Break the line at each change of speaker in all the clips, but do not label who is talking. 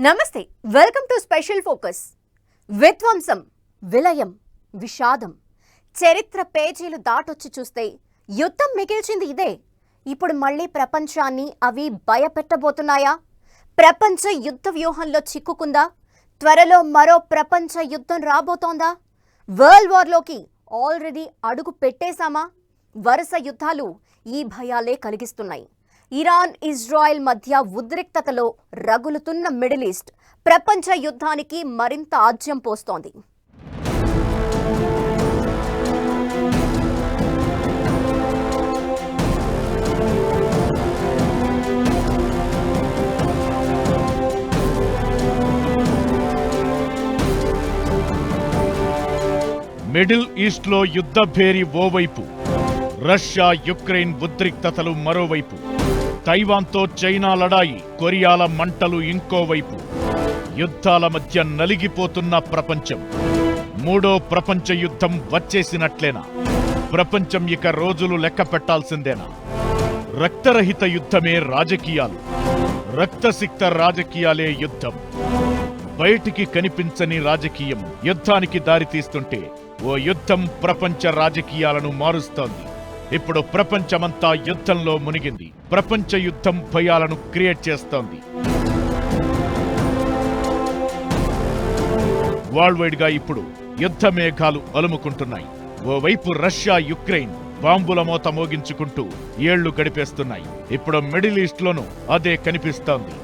నమస్తే, welcome to special focus. విధ్వంసం, విలయం, విషాదం, చరిత్ర పేజీలు దాటొచ్చి చూస్తే యుద్ధం మిగిల్చింది ఇదే. ఇప్పుడు మళ్ళీ ప్రపంచాన్ని అవి భయపెట్టబోతున్నాయా? ప్రపంచ యుద్ధ వ్యూహంలో చిక్కుకుందా? త్వరలో మరో ప్రపంచ యుద్ధం రాబోతోందా? వరల్డ్ వార్లోకి ఆల్రెడీ అడుగు పెట్టేశామా? వరుస యుద్ధాలు ఈ భయాలే కలిగిస్తున్నాయి. ఇరాన్ ఇజ్రాయెల్ మధ్య ఉద్రిక్తతలో రగులుతున్న మిడిల్ ఈస్ట్ ప్రపంచ యుద్ధానికి మరింత ఆజ్యం పోస్తోంది.
మిడిల్ ఈస్ట్లో యుద్ధ భేరి ఓవైపు, రష్యా యుక్రెయిన్ ఉద్రిక్తతలు మరోవైపు, తైవాన్తో చైనా లడాయి, కొరియాల మంటలు ఇంకోవైపు, యుద్ధాల మధ్య నలిగిపోతున్న ప్రపంచం. మూడో ప్రపంచ యుద్ధం వచ్చేసినట్లేనా? ప్రపంచం ఇక రోజులు లెక్క పెట్టాల్సిందేనా? రక్తరహిత యుద్ధమే రాజకీయాలు, రక్తసిక్త రాజకీయాలే యుద్ధం. బయటికి కనిపించని రాజకీయం యుద్ధానికి దారితీస్తుంటే ఓ యుద్ధం ప్రపంచ రాజకీయాలను మారుస్తోంది. ఇప్పుడు ప్రపంచమంతా యుద్ధంలో మునిగింది. ప్రపంచ యుద్ధం భయాలను క్రియేట్ చేస్తోంది. వరల్డ్ వైడ్ గా ఇప్పుడు యుద్ధ మేఘాలు అలుముకుంటున్నాయి. ఓవైపు రష్యా యుక్రెయిన్ బాంబుల మోత మోగించుకుంటూ ఏళ్లు గడిపేస్తున్నాయి. ఇప్పుడు మిడిల్ ఈస్ట్ లోనూ అదే కనిపిస్తోంది.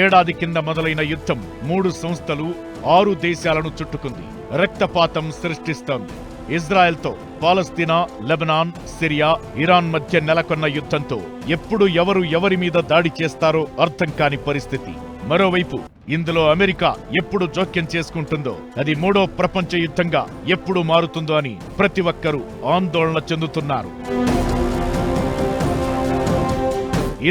ఏడాది కింద మొదలైన యుద్ధం 3 సంస్థలు 6 దేశాలను చుట్టుకుంది. రక్తపాతం సృష్టిస్తోంది. ఇజ్రాయెల్తో పాలస్తీనా, లెబనాన్, సిరియా, ఇరాన్ మధ్య నెలకొన్న యుద్ధంతో ఎప్పుడు ఎవరి మీద దాడి చేస్తారో అర్థం కాని పరిస్థితి. మరోవైపు ఇందులో అమెరికా ఎప్పుడు జోక్యం చేసుకుంటుందో, అది మూడో ప్రపంచ యుద్ధంగా ఎప్పుడు మారుతుందో అని ప్రతి ఒక్కరూ ఆందోళన చెందుతున్నారు.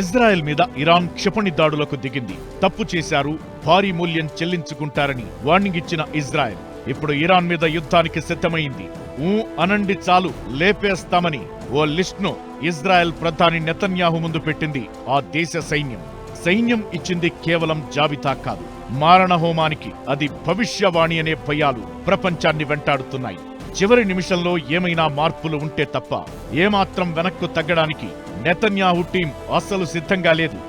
ఇజ్రాయెల్ మీద ఇరాన్ క్షిపణి దాడులకు దిగింది. తప్పు చేశారు, భారీ మూల్యం చెల్లించుకుంటారని వార్నింగ్ ఇచ్చిన ఇజ్రాయెల్ ఇప్పుడు ఇరాన్ మీద యుద్ధానికి సిద్ధమైంది. అనండి చాలు, లేపేస్తామని ఓ లిస్ట్ను ఇజ్రాయెల్ ప్రధాని నెతన్యాహు ముందు పెట్టింది ఆ దేశ సైన్యం. సైన్యం ఇచ్చింది కేవలం జాబితా కాదు, మారణహోమానికి అది భవిష్యవాణి అనే భయాలు ప్రపంచాన్ని వెంటాడుతున్నాయి. చివరి నిమిషంలో ఏమైనా మార్పులు ఉంటే తప్ప ఏమాత్రం వెనక్కు తగ్గడానికి నెతన్యాహు టీం అస్సలు సిద్ధంగా లేదు.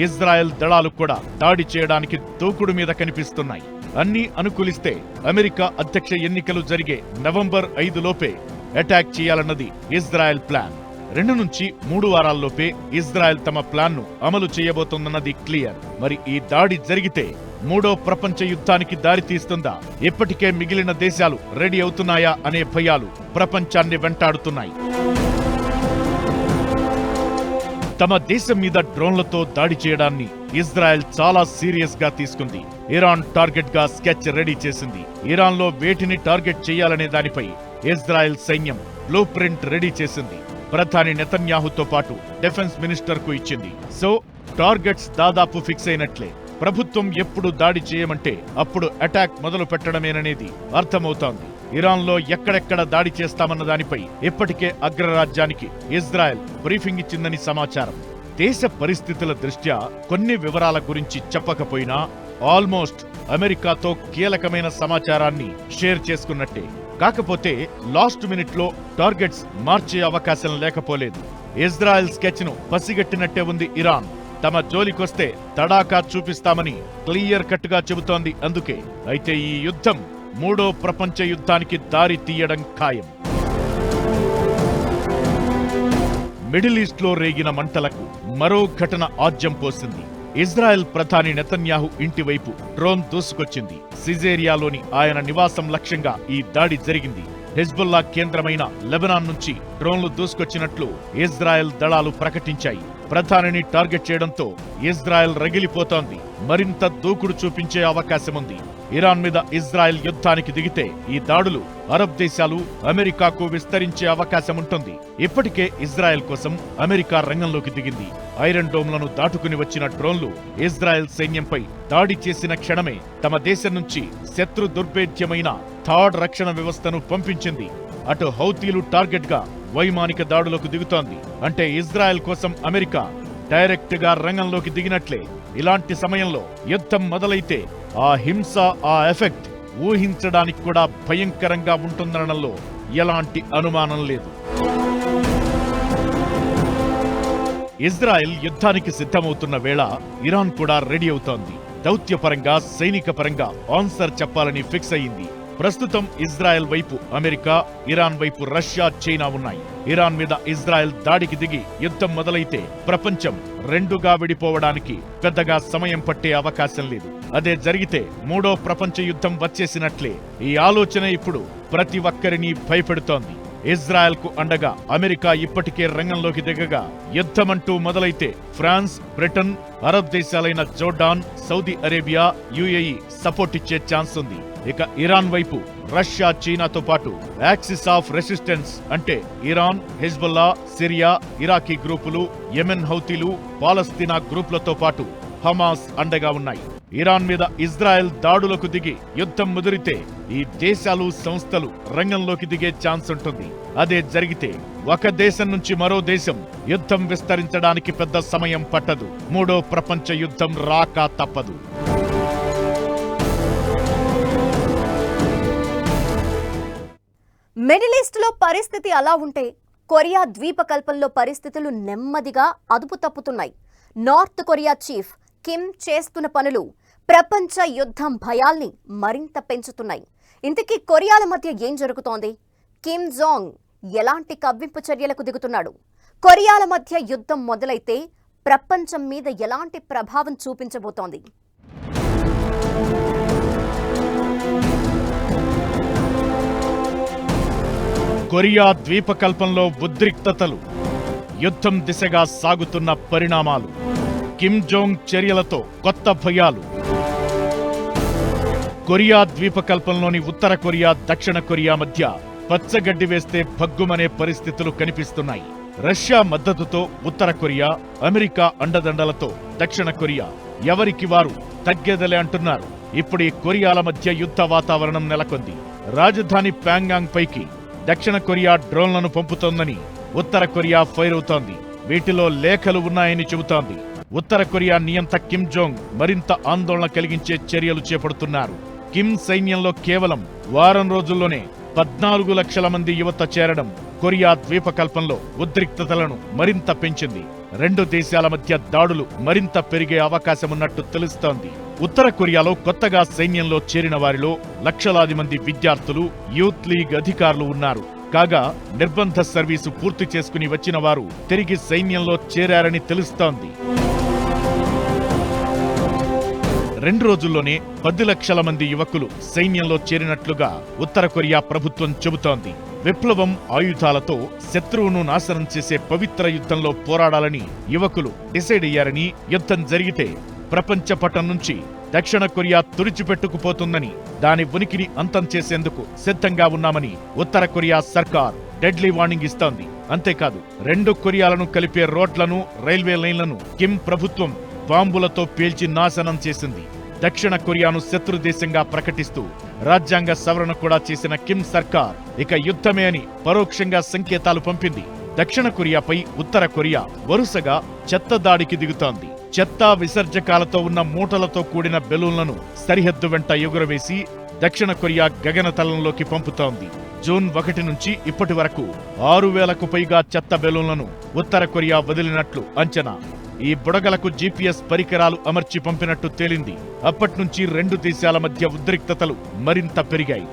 ఇజ్రాయెల్ దళాలు కూడా దాడి చేయడానికి దూకుడు మీద కనిపిస్తున్నాయి. అన్నీ అనుకూలిస్తే అమెరికా అధ్యక్ష ఎన్నికలు జరిగే నవంబర్ 5 లోపే అటాక్ చేయాలన్నది ఇజ్రాయెల్ ప్లాన్. 2 నుంచి 3 వారాల్లోపే ఇజ్రాయెల్ తమ ప్లాన్ను అమలు చేయబోతోందన్నది క్లియర్. మరి ఈ దాడి జరిగితే మూడో ప్రపంచ యుద్ధానికి దారితీస్తుందా? ఇప్పటికే మిగిలిన దేశాలు రెడీ అవుతున్నాయా అనే భయాలు ప్రపంచాన్ని వెంటాడుతున్నాయి. తమ దేశం మీద డ్రోన్లతో దాడి చేయడాన్ని ఇజ్రాయెల్ చాలా సీరియస్ గా తీసుకుంది. ఇరాన్ టార్గెట్ గా స్కెచ్ రెడీ చేసింది. ఇరాన్ లో వేటిని టార్గెట్ చేయాలనే దానిపై ఇజ్రాయెల్ సైన్యం బ్లూ ప్రింట్ రెడీ చేసింది. ప్రధాని నెతన్యాహుతో పాటు డిఫెన్స్ మినిస్టర్ కు ఇచ్చింది. సో టార్గెట్స్ దాదాపు ఫిక్స్ అయినట్లే. ప్రభుత్వం ఎప్పుడు దాడి చేయమంటే అప్పుడు అటాక్ మొదలు పెట్టడమేననేది అర్థమవుతోంది. ఇరాన్లో ఎక్కడెక్కడ దాడి చేస్తామన్న దానిపై ఇప్పటికే అగ్రరాజ్యానికి ఇజ్రాయెల్ బ్రీఫింగ్ ఇచ్చిందని సమాచారం. దేశ పరిస్థితుల దృష్ట్యా కొన్ని వివరాల గురించి చెప్పకపోయినా ఆల్మోస్ట్ అమెరికాతో కీలకమైన సమాచారాన్ని షేర్ చేసుకున్నట్టే. కాకపోతే లాస్ట్ మినిట్ లో టార్గెట్స్ మార్చే అవకాశం లేకపోలేదు. ఇజ్రాయెల్ స్కెచ్ ను పసిగట్టినట్టే ఉంది ఇరాన్. తమ జోలికొస్తే తడాకా చూపిస్తామని క్లియర్ కట్ గా చెబుతోంది. అందుకే అయితే ఈ యుద్ధం మూడో ప్రపంచ యుద్ధానికి దారి తీయడం ఖాయం. మిడిల్ ఈస్ట్ లో రేగిన మంటలకు మరో ఘటన ఆజ్యం పోసింది. ఇజ్రాయెల్ ప్రధాని నెతన్యాహు ఇంటివైపు డ్రోన్ దూసుకొచ్చింది. సిజేరియాలోని ఆయన నివాసం లక్ష్యంగా ఈ దాడి జరిగింది. హెజ్బుల్లా కేంద్రమైన లెబనాన్ నుంచి డ్రోన్లు దూసుకొచ్చినట్లు ఇజ్రాయెల్ దళాలు ప్రకటించాయి. ప్రధానిని టార్గెట్ చేయడంతో ఇజ్రాయెల్ రగిలిపోతోంది. మరింత దూకుడు చూపించే అవకాశముంది. ఇరాన్ మీద ఇజ్రాయెల్ యుద్ధానికి దిగితే ఈ దాడులు అరబ్ దేశాలు, అమెరికాకు విస్తరించే అవకాశం ఉంటుంది. ఇప్పటికే ఇజ్రాయెల్ కోసం అమెరికా రంగంలోకి దిగింది. ఐరన్ డోమ్లను దాటుకుని వచ్చిన డ్రోన్లు ఇజ్రాయెల్ సైన్యంపై దాడి చేసిన క్షణమే తమ దేశం నుంచి శత్రు దుర్భేద్యమైన థర్డ్ రక్షణ వ్యవస్థను పంపించింది. అటు హౌతీలు టార్గెట్ గా వైమానిక దాడులకు దిగుతోంది. అంటే ఇజ్రాయెల్ కోసం అమెరికా డైరెక్ట్ గా రంగంలోకి దిగినట్లే. ఇలాంటి సమయంలో యుద్ధం మొదలైతే ఆ హింస, ఆ ఎఫెక్ట్ ఊహించడానికి కూడా భయంకరంగా ఉంటుందనడంలో ఎలాంటి అనుమానం లేదు. ఇజ్రాయెల్ యుద్ధానికి సిద్ధమవుతున్న వేళ ఇరాన్ కూడా రెడీ అవుతోంది. దౌత్యపరంగా, సైనిక పరంగా ఆన్సర్ చెప్పాలని ఫిక్స్ అయింది. ప్రస్తుతం ఇజ్రాయెల్ వైపు అమెరికా, ఇరాన్ వైపు రష్యా, చైనా ఉన్నాయి. ఇరాన్ మీద ఇజ్రాయెల్ దాడికి దిగి యుద్ధం మొదలైతే ప్రపంచం రెండుగా విడిపోవడానికి పెద్దగా సమయం పట్టే అవకాశం లేదు. అదే జరిగితే మూడో ప్రపంచ యుద్ధం వచ్చేసినట్లే. ఈ ఆలోచన ఇప్పుడు ప్రతి ఒక్కరిని భయపెడుతోంది. ఇజ్రాయెల్ కు అండగా అమెరికా ఇప్పటికే రంగంలోకి దిగగా యుద్ధమంటూ మొదలైతే ఫ్రాన్స్, బ్రిటన్, అరబ్ దేశాలైన Jordan, Saudi Arabia, UAE support ఇచ్చే ఛాన్స్ ఉంది. ఇక ఇరాన్ వైపు రష్యా, చైనాతో పాటు యాక్సిస్ ఆఫ్ రెసిస్టెన్స్ అంటే ఇరాన్, హెజ్బుల్లా, సిరియా, ఇరాకీ గ్రూపులు, యెమెన్ హౌతీలు, పాలస్తీనా గ్రూపులతో పాటు హమాస్ అండగా ఉన్నాయి. ఇరాన్ మీద ఇజ్రాయెల్ దాడులకు దిగి యుద్ధం ముదిరితే ఈ దేశాలు, సంస్థలు రంగంలోకి దిగే ఛాన్స్ ఉంటుంది. అదే జరిగితే ఒక దేశం నుంచి మరో దేశం యుద్ధం విస్తరించడానికి పెద్ద సమయం పట్టదు. మూడో ప్రపంచ యుద్ధం రాక తప్పదు.
మిడిల్ ఈస్ట్ లో పరిస్థితి అలా ఉంటే కొరియా ద్వీపకల్పంలో పరిస్థితులు నెమ్మదిగా అదుపు తప్పుతున్నాయి. నార్త్ కొరియా చీఫ్ కిమ్ చేస్తున్న పనులు ప్రపంచ యుద్ధం భయాల్ని మరింత పెంచుతున్నాయి. ఇంతకీ కొరియాల మధ్య ఏం జరుగుతోంది? కిమ్ జాంగ్ ఎలాంటి కవ్వింపు చర్యలకు దిగుతున్నాడు? కొరియాల మధ్య యుద్ధం మొదలైతే ప్రపంచం మీద ఎలాంటి ప్రభావం చూపించబోతోంది?
కొరియా ద్వీపకల్పంలో ఉద్రిక్తతలు, యుద్ధం దిశగా సాగుతున్న పరిణామాలు, కిమ్ జోంగ్ చర్యలతో కొత్త భయాలు. కొరియా ద్వీపకల్పంలోని ఉత్తర కొరియా, దక్షిణ కొరియా మధ్య పచ్చగడ్డి వేస్తే భగ్గుమనే పరిస్థితులు కనిపిస్తున్నాయి. రష్యా మద్దతుతో ఉత్తర కొరియా, అమెరికా అండదండలతో దక్షిణ కొరియా ఎవరికి వారు తగ్గేదలే అంటున్నారు. ఇప్పుడు ఈ కొరియాల మధ్య యుద్ధ వాతావరణం నెలకొంది. రాజధాని ప్యాంగాంగ్ పైకి దక్షిణ కొరియా డ్రోన్లను పంపుతోందని ఉత్తర కొరియా ఫైర్ అవుతోంది. వీటిలో లేఖలు ఉన్నాయని చెబుతోంది. ఉత్తర కొరియా నియంత కిమ్ జోంగ్ మరింత ఆందోళన కలిగించే చర్యలు చేపడుతున్నారు. కిమ్ సైన్యంలో కేవలం వారం రోజుల్లోనే 14 లక్షల మంది యువత చేరడం కొరియా ద్వీపకల్పంలో ఉద్రిక్తతలను మరింత పెంచింది. రెండు దేశాల మధ్య దాడులు మరింత పెరిగే అవకాశమున్నట్టు తెలుస్తోంది. ఉత్తర కొరియాలో కొత్తగా సైన్యంలో చేరిన వారిలో లక్షలాది మంది విద్యార్థులు, యూత్ లీగ్ అధికారులు ఉన్నారు. కాగా నిర్బంధ సర్వీసు పూర్తి చేసుకుని వచ్చిన వారు తిరిగి సైన్యంలో చేరారని తెలుస్తోంది. 2 రోజుల్లోనే 10 లక్షల మంది యువకులు సైన్యంలో చేరినట్లుగా ఉత్తర కొరియా ప్రభుత్వం చెబుతోంది. విప్లవం, ఆయుధాలతో శత్రువును నాశనం చేసే పవిత్ర యుద్ధంలో పోరాడాలని యువకులు డిసైడ్ అయ్యారని, యుద్ధం జరిగితే ప్రపంచ పటం నుంచి దక్షిణ కొరియా తుడిచిపెట్టుకుపోతుందని, దాని ఉనికిని అంతం చేసేందుకు సిద్ధంగా ఉన్నామని ఉత్తర కొరియా సర్కార్ డెడ్లీ వార్నింగ్ ఇస్తోంది. అంతేకాదు, 2 కొరియాలను కలిపే రోడ్లను, రైల్వే లైన్లను కిమ్ ప్రభుత్వం బాంబులతో పేల్చి నాశనం చేసింది. దక్షిణ కొరియాను శత్రు దేశంగా ప్రకటిస్తూ రాజ్యాంగ సవరణ కూడా చేసిన కిమ్ సర్కార్ ఇక యుద్ధమే అని పరోక్షంగా సంకేతాలు పంపింది. దక్షిణ కొరియాపై ఉత్తర కొరియా వరుసగా చెత్త దాడికి దిగుతోంది. చెత్త విసర్జకాలతో ఉన్న మూటలతో కూడిన బెలూన్లను సరిహద్దు వెంట ఎగురవేసి దక్షిణ కొరియా గగనతలంలోకి పంపుతోంది. జూన్ 1 నుంచి ఇప్పటి వరకు 6,000కు పైగా చెత్త బెలూన్లను ఉత్తర కొరియా వదిలినట్లు అంచనా. ఈ బుడగలకు జీపీఎస్ పరికరాలు అమర్చి పంపినట్టు తేలింది. అప్పట్నుంచి 2 దేశాల మధ్య ఉద్రిక్తతలు మరింత పెరిగాయి.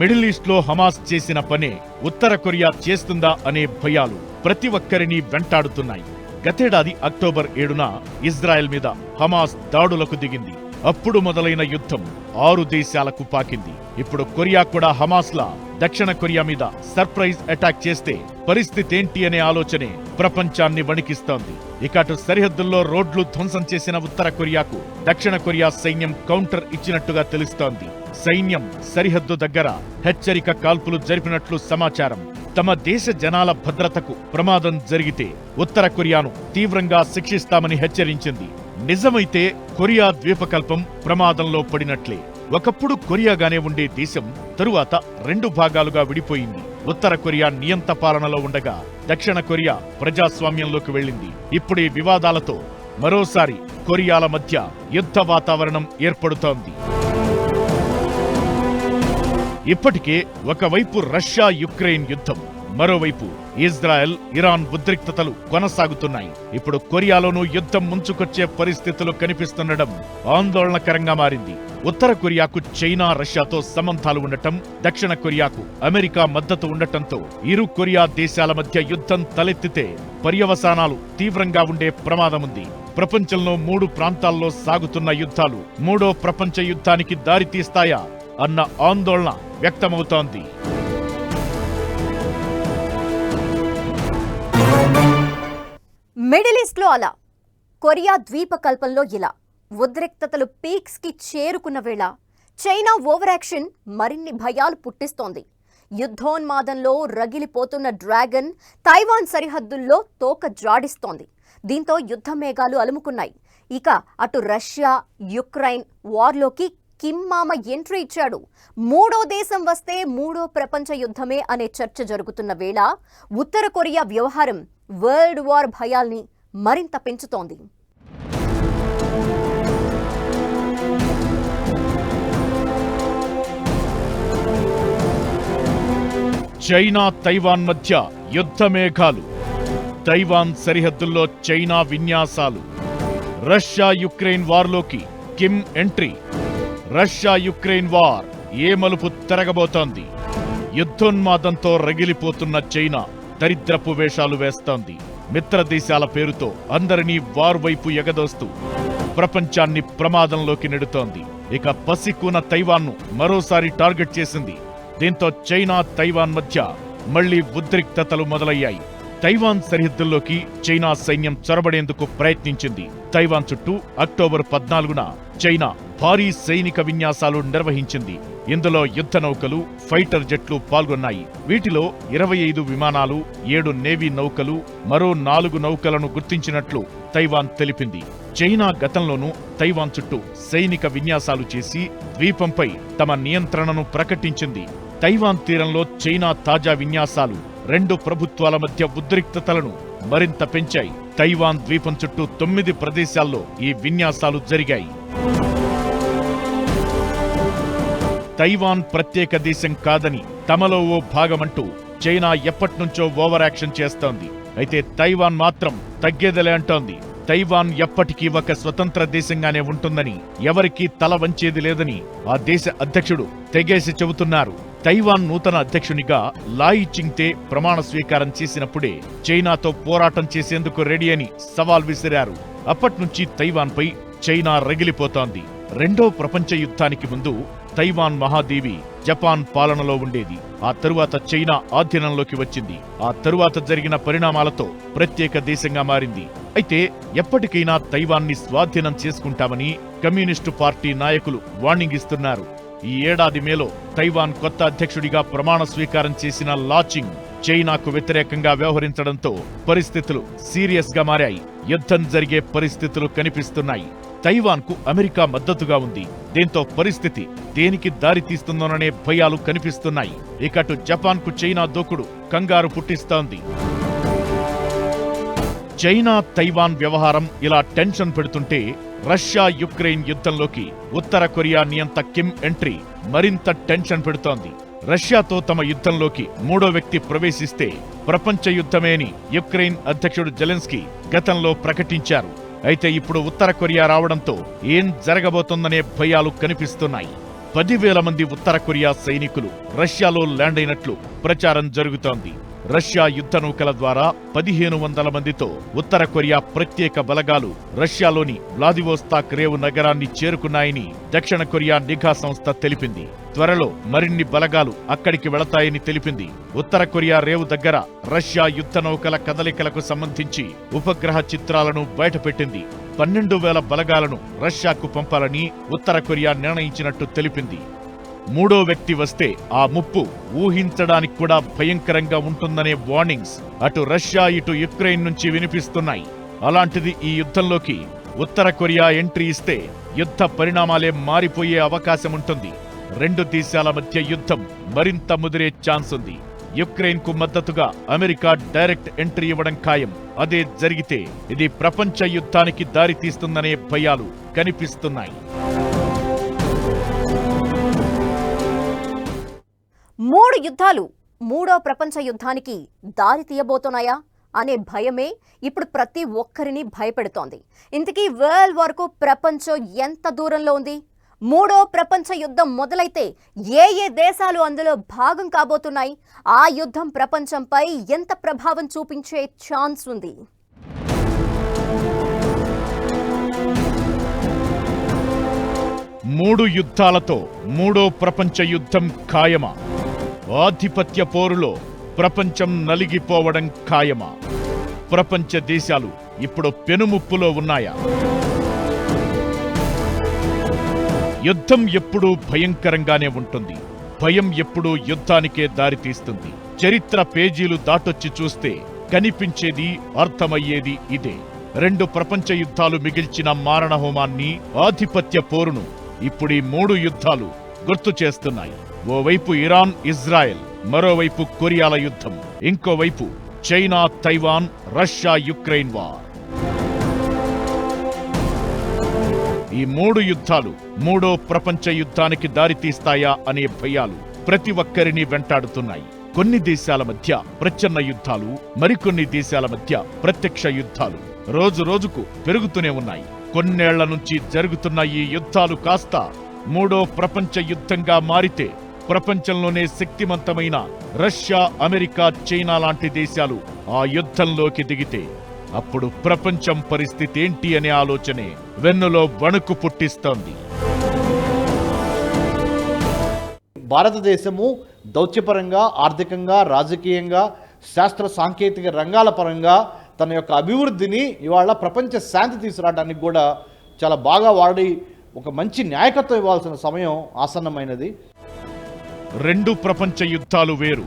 మిడిల్ ఈస్ట్ లో హమాస్ చేసిన పనే ఉత్తర కొరియా చేస్తుందా అనే భయాలు ప్రతి ఒక్కరిని వెంటాడుతున్నాయి. గతేడాది అక్టోబర్ 7న ఇజ్రాయెల్ మీద హమాస్ దాడులకు దిగింది. అప్పుడు మొదలైన యుద్ధం 6 దేశాలకు పాకింది. ఇప్పుడు కొరియా కూడా హమాస్లా దక్షిణ కొరియా మీద సర్ప్రైజ్ అటాక్ చేస్తే పరిస్థితేంటి అనే ఆలోచనే ప్రపంచాన్ని వణికిస్తోంది. ఇక అటు సరిహద్దుల్లో రోడ్లు ధ్వంసం చేసిన ఉత్తర కొరియాకు దక్షిణ కొరియా సైన్యం కౌంటర్ ఇచ్చినట్టుగా తెలుస్తోంది. సైన్యం సరిహద్దు దగ్గర హెచ్చరిక కాల్పులు జరిపినట్లు సమాచారం. తమ దేశ జనాల భద్రతకు ప్రమాదం జరిగితే ఉత్తర కొరియాను తీవ్రంగా శిక్షిస్తామని హెచ్చరించింది. నిజమైతే కొరియా ద్వీపకల్పం ప్రమాదంలో పడినట్లే. ఒకప్పుడు కొరియాగానే ఉండే దేశం తరువాత 2 భాగాలుగా విడిపోయింది. ఉత్తర కొరియా నియంత పాలనలో ఉండగా దక్షిణ కొరియా ప్రజాస్వామ్యంలోకి వెళ్ళింది. ఇప్పుడు ఈ వివాదాలతో మరోసారి కొరియాల మధ్య యుద్ధ వాతావరణం ఏర్పడుతోంది. ఇప్పటికే ఒకవైపు రష్యా యుక్రెయిన్ యుద్ధం, మరోవైపు ఇజ్రాయెల్ ఇరాన్ ఉద్రిక్తతలు కొనసాగుతున్నాయి. ఇప్పుడు కొరియాలోనూ యుద్ధం ముంచుకొచ్చే పరిస్థితులు కనిపిస్తుండడం ఆందోళనకరంగా మారింది. ఉత్తర కొరియాకు చైనా రష్యాతో సంబంధాలు ఉండటం, దక్షిణ కొరియాకు అమెరికా మద్దతు ఉండటంతో ఇరు కొరియా దేశాల మధ్య యుద్ధం తలెత్తితే పర్యవసానాలు తీవ్రంగా ఉండే ప్రమాదముంది. ప్రపంచంలో 3 ప్రాంతాల్లో సాగుతున్న యుద్ధాలు మూడో ప్రపంచ యుద్ధానికి దారితీస్తాయా అన్న ఆందోళన వ్యక్తమవుతోంది.
మిడిల్ ఈస్ట్ లో అలా, కొరియా ద్వీపకల్పంలో ఇలా ఉద్రిక్తతలు పీక్స్ కి చేరుకున్న వేళ చైనా ఓవర్ యాక్షన్ మరిన్ని భయాలు పుట్టిస్తోంది. యుద్ధోన్మాదంలో రగిలిపోతున్న డ్రాగన్ తైవాన్ సరిహద్దుల్లో తోక జాడిస్తోంది. దీంతో యుద్ధ మేఘాలు అలుముకున్నాయి. ఇక అటు రష్యా యుక్రెయిన్ వార్లోకి కిమ్ మామ ఎంట్రీ ఇచ్చాడు. మూడో దేశం వస్తే మూడో ప్రపంచ యుద్ధమే అనే చర్చ జరుగుతున్న వేళ ఉత్తర కొరియా వ్యవహారం వరల్డ్ వార్ భయాల్ని మరింత పెంచుతోంది.
చైనా తైవాన్ మధ్య యుద్ధ మేఘాలు, తైవాన్ సరిహద్దుల్లో చైనా విన్యాసాలు, రష్యా యుక్రెయిన్ వార్లోకి Kim entry. Russia Ukraine war ఏ మలుపు తిరగబోతోంది? యుద్ధోన్మాదంతో రగిలిపోతున్న చైనా దరిద్రపు వేషాలు వేస్తోంది. మిత్రదేశాల పేరుతో అందరినీ వార్ వైపు ఎగదోస్తూ ప్రపంచాన్ని ప్రమాదంలోకి నెడుతోంది. ఇక పసికూన తైవాన్ను మరోసారి టార్గెట్ చేసింది. దీంతో చైనా తైవాన్ మధ్య మళ్లీ ఉద్రిక్తతలు మొదలయ్యాయి. తైవాన్ సరిహద్దుల్లోకి చైనా సైన్యం చొరబడేందుకు ప్రయత్నించింది. తైవాన్ చుట్టూ అక్టోబర్ 14న చైనా భారీ సైనిక విన్యాసాలు నిర్వహించింది. ఇందులో యుద్ధ నౌకలు, ఫైటర్ జెట్లు పాల్గొన్నాయి. వీటిలో 25 విమానాలు, 7 నేవీ నౌకలు, మరో 4 నౌకలను గుర్తించినట్లు తైవాన్ తెలిపింది. చైనా గతంలోనూ తైవాన్ చుట్టూ సైనిక విన్యాసాలు చేసి ద్వీపంపై తమ నియంత్రణను ప్రకటించింది. తైవాన్ తీరంలో చైనా తాజా విన్యాసాలు 2 ప్రభుత్వాల మధ్య ఉద్రిక్తతలను మరింత పెంచాయి. తైవాన్ ద్వీపం చుట్టూ 9 ప్రదేశాల్లో ఈ విన్యాసాలు జరిగాయి. తైవాన్ ప్రత్యేక దేశం కాదని, తమలో ఓ భాగమంటూ చైనా ఎప్పట్నుంచో ఓవర్ యాక్షన్ చేస్తోంది. అయితే తైవాన్ మాత్రం తగ్గేదలే అంటోంది. తైవాన్ ఎప్పటికీ ఒక స్వతంత్ర దేశంగానే ఉంటుందని, ఎవరికీ తల వంచేది లేదని ఆ దేశ అధ్యక్షుడు తెగేసి చెబుతున్నారు. తైవాన్ నూతన అధ్యక్షునిగా లాయి చింగ్తే ప్రమాణ స్వీకారం చేసినప్పుడే చైనాతో పోరాటం చేసేందుకు రెడీ అని సవాల్ విసిరారు. అప్పట్నుంచి తైవాన్పై చైనా రగిలిపోతోంది. రెండో ప్రపంచ యుద్ధానికి ముందు తైవాన్ మహాదేవి జపాన్ పాలనలో ఉండేది. ఆ తరువాత చైనా ఆధీనంలోకి వచ్చింది. ఆ తరువాత జరిగిన పరిణామాలతో ప్రత్యేక దేశంగా మారింది. అయితే ఎప్పటికైనా తైవాన్ని స్వాధీనం చేసుకుంటామని కమ్యూనిస్టు పార్టీ నాయకులు వార్నింగ్ ఇస్తున్నారు. ఈ ఏడాది మేలో తైవాన్ కొత్త అధ్యక్షుడిగా ప్రమాణ స్వీకారం చేసిన లాచింగ్ చైనాకు వ్యతిరేకంగా వ్యవహరించడంతో పరిస్థితులు సీరియస్ గా మారాయి. యుద్ధం జరిగే పరిస్థితులు కనిపిస్తున్నాయి. తైవాన్కు అమెరికా మద్దతుగా ఉంది. దీంతో పరిస్థితి దేనికి దారి తీస్తుందోననే భయాలు కనిపిస్తున్నాయి. ఇకటు జపాన్కు చైనా దూకుడు కంగారు పుట్టిస్తోంది. చైనా తైవాన్ వ్యవహారం ఇలా టెన్షన్ పెడుతుంటే రష్యా యుక్రెయిన్ యుద్ధంలోకి ఉత్తర కొరియా నియంత కిమ్ ఎంట్రీ మరింత టెన్షన్ పెడుతోంది. రష్యాతో తమ యుద్ధంలోకి మూడో వ్యక్తి ప్రవేశిస్తే ప్రపంచ యుద్ధమేని యుక్రెయిన్ అధ్యక్షుడు జెలెన్స్కీ గతంలో ప్రకటించారు. అయితే ఇప్పుడు ఉత్తర కొరియా రావడంతో ఏం జరగబోతోందనే భయాలు కనిపిస్తున్నాయి. 10,000 మంది ఉత్తర కొరియా సైనికులు రష్యాలో ల్యాండ్ అయినట్లు ప్రచారం జరుగుతోంది. రష్యా యుద్ధ నౌకల ద్వారా 1,500 మందితో ఉత్తర కొరియా ప్రత్యేక బలగాలు రష్యాలోని వ్లాదివోస్తాక్ రేవు నగరాన్ని చేరుకున్నాయని దక్షిణ కొరియా నిఘా సంస్థ తెలిపింది. త్వరలో మరిన్ని బలగాలు అక్కడికి వెళతాయని తెలిపింది. ఉత్తర కొరియా రేవు దగ్గర రష్యా యుద్ధ నౌకల కదలికలకు సంబంధించి ఉపగ్రహ చిత్రాలను బయటపెట్టింది. 12,000 బలగాలను రష్యాకు పంపాలని ఉత్తర కొరియా నిర్ణయించినట్టు తెలిపింది. మూడో వ్యక్తి వస్తే ఆ ముప్పు ఊహించడానికి కూడా భయంకరంగా ఉంటుందనే వార్నింగ్స్ అటు రష్యా ఇటు యుక్రెయిన్ నుంచి వినిపిస్తున్నాయి. అలాంటిది ఈ యుద్ధంలోకి ఉత్తర కొరియా ఎంట్రీ ఇస్తే యుద్ధ పరిణామాలే మారిపోయే అవకాశం ఉంటుంది. 2 దేశాల మధ్య యుద్ధం మరింత ముదిరే ఛాన్స్ ఉంది. యుక్రెయిన్ కు మద్దతుగా అమెరికా డైరెక్ట్ ఎంట్రీ ఇవ్వడం ఖాయం. అదే జరిగితే ఇది ప్రపంచ యుద్ధానికి దారితీస్తుందనే భయాలు కనిపిస్తున్నాయి.
3 యుద్ధాలు మూడో ప్రపంచ యుద్ధానికి దారి తీయబోతున్నాయా అనే భయమే ఇప్పుడు ప్రతి ఒక్కరిని భయపెడుతోంది. ఇంతకీ వరల్డ్ వార్కు ప్రపంచం ఎంత దూరంలో ఉంది? మూడో ప్రపంచ యుద్ధం మొదలైతే ఏ దేశాలు అందులో భాగం కాబోతున్నాయి? ఆ యుద్ధం ప్రపంచంపై ఎంత ప్రభావం చూపించే ఛాన్స్ ఉంది?
మూడు యుద్ధాలతో మూడో ప్రపంచ యుద్ధం ఖాయమా? ఆధిపత్య పోరులో ప్రపంచం నలిగిపోవడం ఖాయమా? ప్రపంచ దేశాలు ఇప్పుడు పెనుముప్పులో ఉన్నాయా? యుద్ధం ఎప్పుడూ భయంకరంగానే ఉంటుంది. భయం ఎప్పుడూ యుద్ధానికే దారితీస్తుంది. చరిత్ర పేజీలు దాటొచ్చి చూస్తే కనిపించేది, అర్థమయ్యేది ఇదే. 2 ప్రపంచ యుద్ధాలు మిగిల్చిన మారణహోమాన్ని, ఆధిపత్య పోరును ఇప్పుడీ 3 యుద్ధాలు గుర్తు చేస్తున్నాయి. ఓవైపు ఇరాన్ ఇజ్రాయెల్, మరోవైపు కొరియాల యుద్ధం, ఇంకోవైపు China Taiwan Russia Ukraine war. ఈ 3 యుద్ధాలు మూడో ప్రపంచ యుద్ధానికి దారితీస్తాయా అనే భయాలు ప్రతి ఒక్కరిని వెంటాడుతున్నాయి. కొన్ని దేశాల మధ్య ప్రచ్ఛన్న యుద్ధాలు, మరికొన్ని దేశాల మధ్య ప్రత్యక్ష యుద్ధాలు రోజు రోజుకు పెరుగుతూనే ఉన్నాయి. కొన్నేళ్ల నుంచి జరుగుతున్న ఈ యుద్ధాలు కాస్త మూడో ప్రపంచ యుద్ధంగా మారితే ప్రపంచంలోనే శక్తివంతమైన రష్యా, అమెరికా, చైనా లాంటి దేశాలు ఆ యుద్ధంలోకి దిగితే అప్పుడు ప్రపంచం పరిస్థితి ఏంటి అనే ఆలోచనే వెన్నులో వణుకు పుట్టిస్తోంది.
భారతదేశము దౌత్యపరంగా, ఆర్థికంగా, రాజకీయంగా, శాస్త్ర సాంకేతిక రంగాల పరంగా తన యొక్క అభివృద్ధిని ఇవాళ ప్రపంచ శాంతి తీసుకురావడానికి కూడా చాలా బాగా వాడి ఒక మంచి నాయకత్వం ఇవ్వాల్సిన సమయం ఆసన్నమైనది.
2 ప్రపంచ యుద్ధాలు వేరు.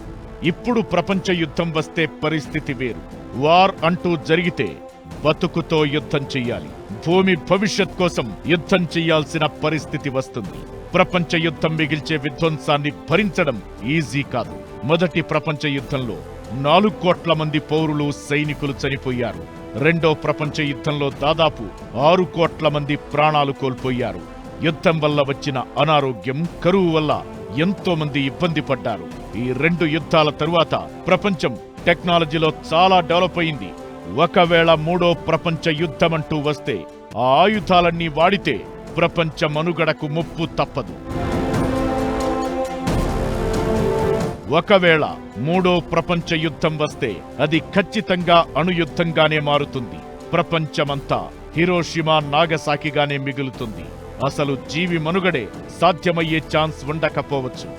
ఇప్పుడు ప్రపంచ యుద్ధం వస్తే పరిస్థితి వేరు. వార్ అంటూ జరిగితే బతుకుతో యుద్ధం చెయ్యాలి. భూమి భవిష్యత్ కోసం యుద్ధం చెయ్యాల్సిన పరిస్థితి వస్తుంది. ప్రపంచ యుద్ధం మిగిల్చే విధ్వంసాన్ని భరించడం ఈజీ కాదు. మొదటి ప్రపంచ యుద్ధంలో 4 కోట్ల మంది పౌరులు, సైనికులు చనిపోయారు. రెండో ప్రపంచ యుద్ధంలో దాదాపు 6 కోట్ల మంది ప్రాణాలు కోల్పోయారు. యుద్ధం వల్ల వచ్చిన అనారోగ్యం, కరువు వల్ల ఎంతో మంది ఇబ్బంది పడ్డారు. ఈ 2 యుద్ధాల తరువాత ప్రపంచం టెక్నాలజీలో చాలా డెవలప్ అయింది. ఒకవేళ మూడో ప్రపంచ యుద్ధమంటూ వస్తే ఆ ఆయుధాలన్నీ వాడితే ప్రపంచ మనుగడకు ముప్పు తప్పదు. ఒకవేళ మూడో ప్రపంచ యుద్ధం వస్తే అది ఖచ్చితంగా అణుయుద్ధంగానే మారుతుంది. ప్రపంచమంతా హిరోషిమా, నాగసాకిగానే మిగులుతుంది. అసలు జీవి మనుగడే సాధ్యమయ్యే ఛాన్స్ ఉండకపోవచ్చు.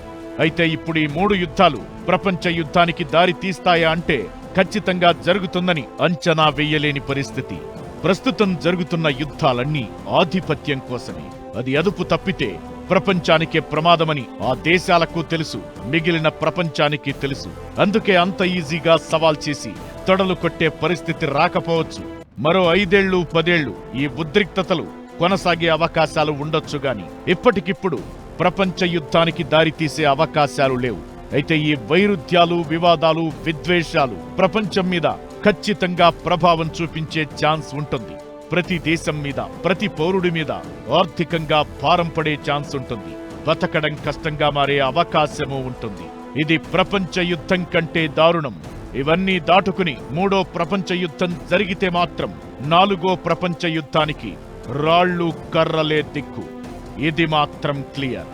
అయితే ఇప్పుడు ఈ 3 యుద్ధాలు ప్రపంచ యుద్ధానికి దారి తీస్తాయా అంటే ఖచ్చితంగా జరుగుతుందని అంచనా వేయలేని పరిస్థితి. ప్రస్తుతం జరుగుతున్న యుద్ధాలన్నీ ఆధిపత్యం కోసమే. అది అదుపు తప్పితే ప్రపంచానికే ప్రమాదమని ఆ దేశాలకు తెలుసు, మిగిలిన ప్రపంచానికి తెలుసు. అందుకే అంత ఈజీగా సవాల్ చేసి తొడలు కొట్టే పరిస్థితి రాకపోవచ్చు. మరో 5 ఏళ్లు 10 ఏళ్లు ఈ ఉద్రిక్తతలు కొనసాగే అవకాశాలు ఉండొచ్చుగాని ఇప్పటికిప్పుడు ప్రపంచ యుద్ధానికి దారితీసే అవకాశాలు లేవు. అయితే ఈ వైరుధ్యాలు, వివాదాలు, విద్వేషాలు ప్రపంచం మీద ఖచ్చితంగా ప్రభావం చూపించే ఛాన్స్ ఉంటుంది. ప్రతి దేశం మీద, ప్రతి పౌరుడి మీద ఆర్థికంగా భారం పడే ఛాన్స్ ఉంటుంది. బతకడం కష్టంగా మారే అవకాశమూ ఉంటుంది. ఇది ప్రపంచ యుద్ధం కంటే దారుణం. ఇవన్నీ దాటుకుని మూడో ప్రపంచ యుద్ధం జరిగితే మాత్రం 4వ ప్రపంచ యుద్ధానికి రాళ్ళు, కర్రలే దిక్కు. ఇది మాత్రం క్లియర్.